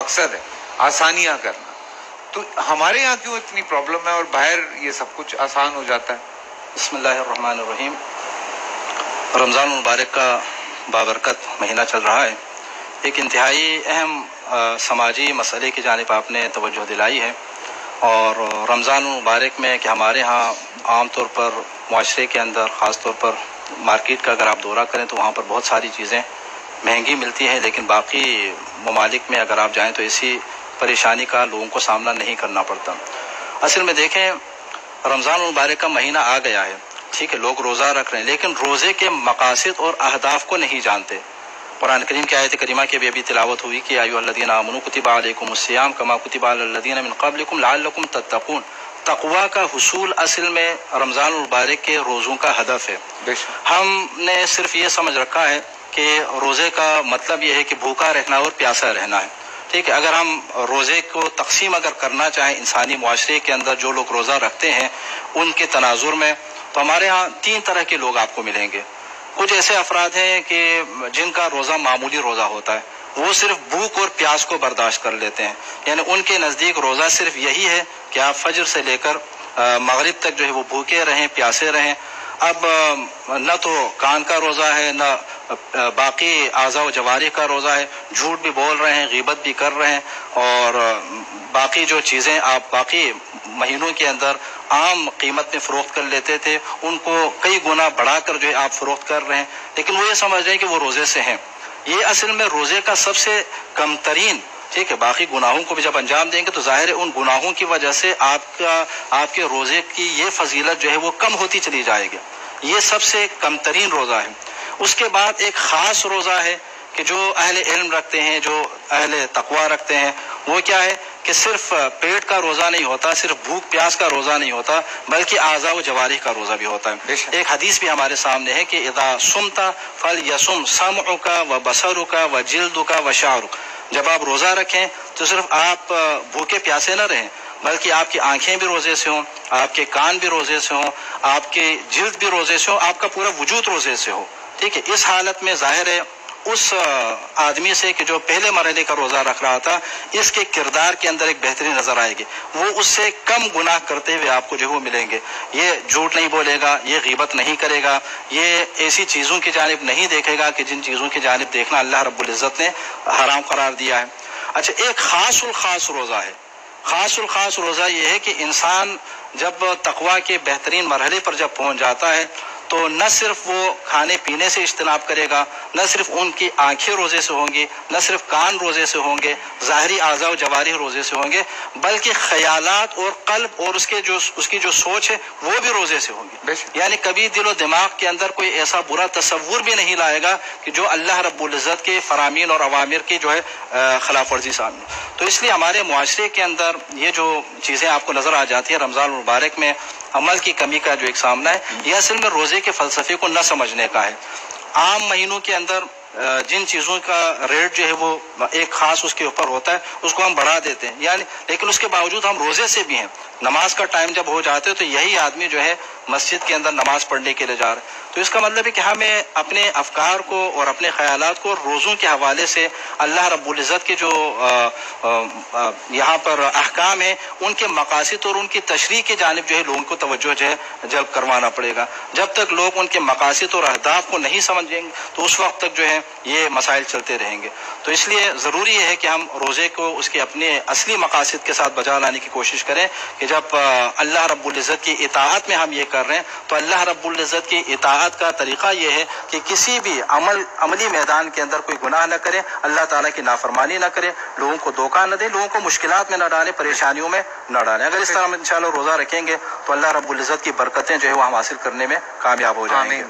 مقصد ہے آسانیاں کرنا. تو ہمارے یہاں کیوں اتنی پرابلم ہے اور باہر یہ سب کچھ آسان ہو جاتا ہے؟ بسم اللہ الرحمن الرحیم. رمضان المبارک کا بابرکت مہینہ چل رہا ہے. ایک انتہائی اہم سماجی مسئلے کی جانب آپ نے توجہ دلائی ہے. اور رمضان المبارک میں کہ ہمارے ہاں عام طور پر معاشرے کے اندر خاص طور پر مارکیٹ کا اگر آپ دورہ کریں تو وہاں پر بہت ساری چیزیں مہنگی ملتی ہیں، لیکن باقی ممالک میں اگر آپ جائیں تو ایسی پریشانی کا لوگوں کو سامنا نہیں کرنا پڑتا. اصل میں دیکھیں رمضان المبارک کا مہینہ آ گیا ہے، ٹھیک ہے، لوگ روزہ رکھ رہے ہیں، لیکن روزے کے مقاصد اور اہداف کو نہیں جانتے. قرآن کریم کی آیت کریمہ کی بھی ابھی تلاوت ہوئی کہ ایھا الذین آمنوا کتب علیکم الصیام کما کتب علی الذین من قبلکم لعلکم تتقون. تقویٰ کا حصول اصل میں رمضان المبارک کے روزوں کا ہدف ہے. ہم نے صرف یہ سمجھ رکھا ہے کہ روزے کا مطلب یہ ہے کہ بھوکا رہنا اور پیاسا رہنا ہے، ٹھیک ہے. اگر ہم روزے کو تقسیم اگر کرنا چاہیں انسانی معاشرے کے اندر جو لوگ روزہ رکھتے ہیں ان کے تناظر میں، تو ہمارے ہاں 3 طرح کے لوگ آپ کو ملیں گے. کچھ ایسے افراد ہیں کہ جن کا روزہ معمولی روزہ ہوتا ہے، وہ صرف بھوک اور پیاس کو برداشت کر لیتے ہیں. یعنی ان کے نزدیک روزہ صرف یہی ہے کہ آپ فجر سے لے کر مغرب تک جو ہے وہ بھوکے رہیں، پیاسے رہیں. اب نہ تو کان کا روزہ ہے، نہ باقی اعضاء و جوارح کا روزہ ہے، جھوٹ بھی بول رہے ہیں، غیبت بھی کر رہے ہیں، اور باقی جو چیزیں آپ باقی مہینوں کے اندر عام قیمت میں فروخت کر لیتے تھے ان کو کئی گنا بڑھا کر جو ہے آپ فروخت کر رہے ہیں، لیکن وہ یہ سمجھ رہے ہیں کہ وہ روزے سے ہیں. یہ اصل میں روزے کا سب سے کم ترین، ٹھیک ہے، باقی گناہوں کو بھی جب انجام دیں گے تو ظاہر ہے ان گناہوں کی وجہ سے آپ کے روزے کی یہ فضیلت جو ہے وہ کم ہوتی چلی جائے گی. یہ سب سے کم ترین روزہ ہے. اس کے بعد ایک خاص روزہ ہے کہ جو اہل علم رکھتے ہیں، جو اہل تقویٰ رکھتے ہیں، وہ کیا ہے کہ صرف پیٹ کا روزہ نہیں ہوتا، صرف بھوک پیاس کا روزہ نہیں ہوتا، بلکہ اعضاء و جوارح کا روزہ بھی ہوتا ہے. ایک حدیث بھی ہمارے سامنے ہے کہ اذا صمت فلیصم سمعک و بصرک و جلدک و شعرک. جب آپ روزہ رکھیں تو صرف آپ بھوکے پیاسے نہ رہیں، بلکہ آپ کی آنکھیں بھی روزے سے ہوں، آپ کے کان بھی روزے سے ہوں، آپ کی جلد بھی روزے سے ہو، آپ کا پورا وجود روزے سے ہو، ٹھیک ہے. اس حالت میں ظاہر ہے اس آدمی سے کہ جو پہلے مرحلے کا روزہ رکھ رہا تھا، اس کے کردار کے اندر ایک بہتری نظر آئے گی. وہ اس سے کم گناہ کرتے ہوئے آپ کو جو وہ ملیں گے. یہ جھوٹ نہیں بولے گا، یہ غیبت نہیں کرے گا، یہ ایسی چیزوں کی جانب نہیں دیکھے گا کہ جن چیزوں کی جانب دیکھنا اللہ رب العزت نے حرام قرار دیا ہے. اچھا، ایک خاص الخاص روزہ ہے. خاص الخاص روزہ یہ ہے کہ انسان جب تقویٰ کے بہترین مرحلے پر جب پہنچ جاتا ہے تو نہ صرف وہ کھانے پینے سے اجتناب کرے گا، نہ صرف ان کی آنکھیں روزے سے ہوں گی، نہ صرف کان روزے سے ہوں گے، ظاہری اعضاء و جوارح روزے سے ہوں گے، بلکہ خیالات اور قلب اور اس کی جو سوچ ہے وہ بھی روزے سے ہوں گی. یعنی کبھی دل و دماغ کے اندر کوئی ایسا برا تصور بھی نہیں لائے گا کہ جو اللہ رب العزت کے فرامین اور اوامر کی جو ہے خلاف ورزی سامنے. تو اس لیے ہمارے معاشرے کے اندر یہ جو چیزیں آپ کو نظر آ جاتی ہیں رمضان المبارک میں، عمل کی کمی کا جو ایک سامنا ہے، یہ اصل میں روزے کے فلسفے کو نہ سمجھنے کا ہے. عام مہینوں کے اندر جن چیزوں کا ریٹ جو ہے وہ ایک خاص اس کے اوپر ہوتا ہے اس کو ہم بڑھا دیتے ہیں، یعنی لیکن اس کے باوجود ہم روزے سے بھی ہیں. نماز کا ٹائم جب ہو جاتے تو یہی آدمی جو ہے مسجد کے اندر نماز پڑھنے کے لیے جا رہا ہے. تو اس کا مطلب ہے کہ ہمیں اپنے افکار کو اور اپنے خیالات کو روزوں کے حوالے سے اللہ رب العزت کے جو یہاں پر احکام ہیں ان کے مقاصد اور ان کی تشریح کی جانب جو ہے لوگوں کو توجہ جو ہے جلب کروانا پڑے گا. جب تک لوگ ان کے مقاصد اور اہداف کو نہیں سمجھیں گے تو اس وقت تک جو ہے یہ مسائل چلتے رہیں گے. تو اس لیے ضروری ہے کہ ہم روزے کو اس کے اپنے اصلی مقاصد کے ساتھ بجا لانے کی کوشش کریں کہ جب اللہ رب العزت کی اطاعت میں ہم یہ کر رہے ہیں تو اللہ رب العزت کی اطاعت کا طریقہ یہ ہے کہ کسی بھی عملی میدان کے اندر کوئی گناہ نہ کرے، اللہ تعالیٰ کی نافرمانی نہ کرے، لوگوں کو دھوکہ نہ دے، لوگوں کو مشکلات میں نہ ڈالے، پریشانیوں میں نہ ڈالے. اگر اس طرح ہم انشاءاللہ روزہ رکھیں گے تو اللہ رب العزت کی برکتیں جو ہے وہ ہم حاصل کرنے میں کامیاب ہو جائیں گے.